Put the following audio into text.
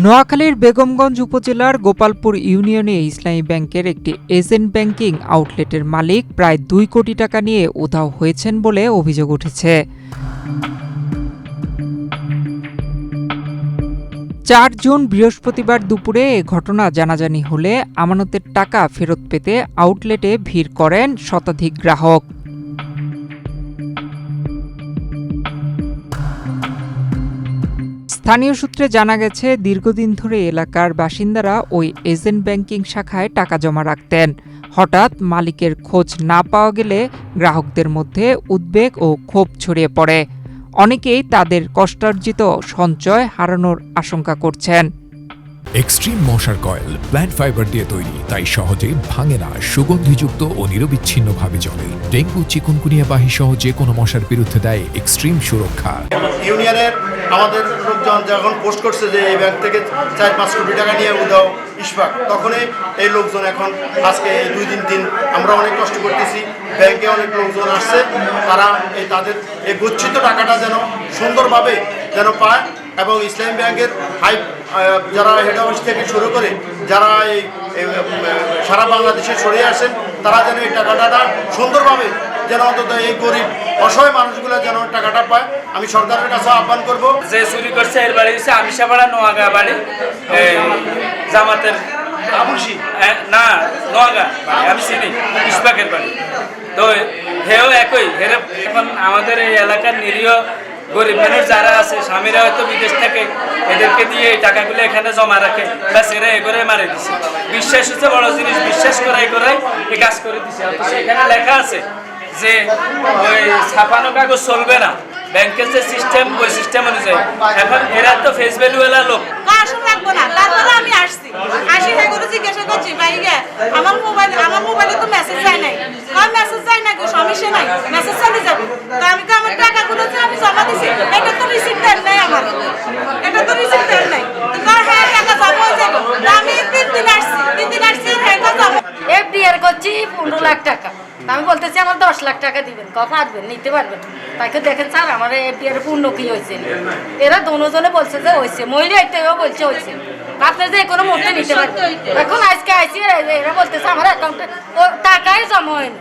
নোয়াখালীর বেগমগঞ্জ উপজেলার গোপালপুর ইউনিয়নে ইসলামী ব্যাংকের একটি এজেন্ট ব্যাংকিং আউটলেটের মালিক প্রায় ২ কোটি টাকা নিয়ে উধাও হয়েছেন বলে অভিযোগ উঠেছে। ৪ জুন বৃহস্পতিবার দুপুরে এ ঘটনা জানাজানি হলে আমানতের টাকা ফেরত পেতে আউটলেটে ভিড় করেন শতাধিক গ্রাহক। স্থানীয় সূত্রে জানা গেছে, দীর্ঘদিন ধরে এলাকার বাসিন্দারা ওই এজেন্ট ব্যাংকিং শাখায় টাকা জমা রাখতেন। হঠাৎ মালিকের খোঁজ না পাওয়া গেলে গ্রাহকদের মধ্যে উদ্বেগ ও ক্ষোভ ছড়িয়ে পড়ে। অনেকেই তাদের কষ্টার্জিত সঞ্চয় হারানোর আশঙ্কা করছেন। এক্সট্রিম মশার কয়েল প্ল্যান্ট ফাইবার দিয়ে তৈরি, তাই সহজে ভাঙে না, সুগন্ধিযুক্ত ও নিরবিচ্ছিন্নভাবে জ্বলে। ডেঙ্গু, চিকুনগুনিয়া বাহি সহ যে কোনো মশার বিরুদ্ধে দেয় এক্সট্রিম সুরক্ষা। ইউনিয়নের আমাদের লোকজন যখন পোস্ট করছে যে এই ব্যাংক থেকে ৪-৫ কোটি টাকা নিয়ে উধাও ইশফাক, তখনই এই লোকজন এখন আজকে এই ২ দিন আমরা অনেক কষ্ট করতেছি। ব্যাংকে অনেক লোকজন আসছে, তারা তাদের এই গচ্ছিত টাকাটা যেন সুন্দরভাবে যেন পায় এবং ইসলামী ব্যাংকের যারা হেড অফিস থেকে শুরু করে যারা এই সারা বাংলাদেশে ছড়িয়ে আসেন, তারা যেন এই টাকাটা সুন্দরভাবে যেন অন্তত এই গরিব অসহায় মানুষগুলো যেন টাকাটা পায়। আমি সরকারের কাছে আহ্বান করব। যে চুরি করছে এর বাড়ি হচ্ছে আমিষাপাড়া নোয়াগা বাড়ি, জামাতের না নোয়াগা আমি চিনি ইশফাকের বাড়ি। তো হেও একই হেরে এখন আমাদের এই এলাকার নিরীহ গরিব মানুষ যারা আছে, স্বামীরা হয়তো বিদেশ থেকে এদেরকে দিয়ে এই টাকাগুলো এখানে জমা রাখে, ব্যাস এরা এগোরে মারে দিছে। বিশ্বাস হচ্ছে বড় জিনিস, বিশ্বাস করাই এই কাজ করে দিছে। এখানে লেখা আছে যে ওই ছাপানো কাগজ চলবে না, ব্যাংকের যে সিস্টেম ওই সিস্টেম অনুযায়ী। এখন এরা তো ফেস ভ্যালুওয়ালা লোক, রাখবো না। তারপরে আমি আসছি এগুলো জিজ্ঞাসা করছি, ভাইয়া আমার মোবাইলে তো মেসেজ যায় নাই। মেসেজ যায় না, সমস্যা নাই, মেসেজ চলে যাবে। তো আমি তো আমার টাকাগুলো আমি জমা দিছি, এটা তো রিসিপ্ট দেন নাই আমার, এটা তো রিসিপ্ট দেন নাই। হ্যাঁ টাকা জমা হয়ে যাবে। আমি 3 দিন আসছি হ্যাঁ জমা। এফডিআর করছি 15 লাখ টাকা। আমি বলতেছি আমার 10 লাখ টাকা দিবেন, পারবেন নিতে পারবেন? তাকে দেখেন স্যার আমার এফডিআর পূর্ণ কি হয়েছে। এরা দুজনে বলছে যে হয়েছে, মহিলা এটাও বলছে হয়েছে, আপনার যে কোনো মুহূর্তে নিতে পারবেন। এখন আজকে আইসি এরা বলতেছে আমার অ্যাকাউন্টে টাকাই জমা হয়নি।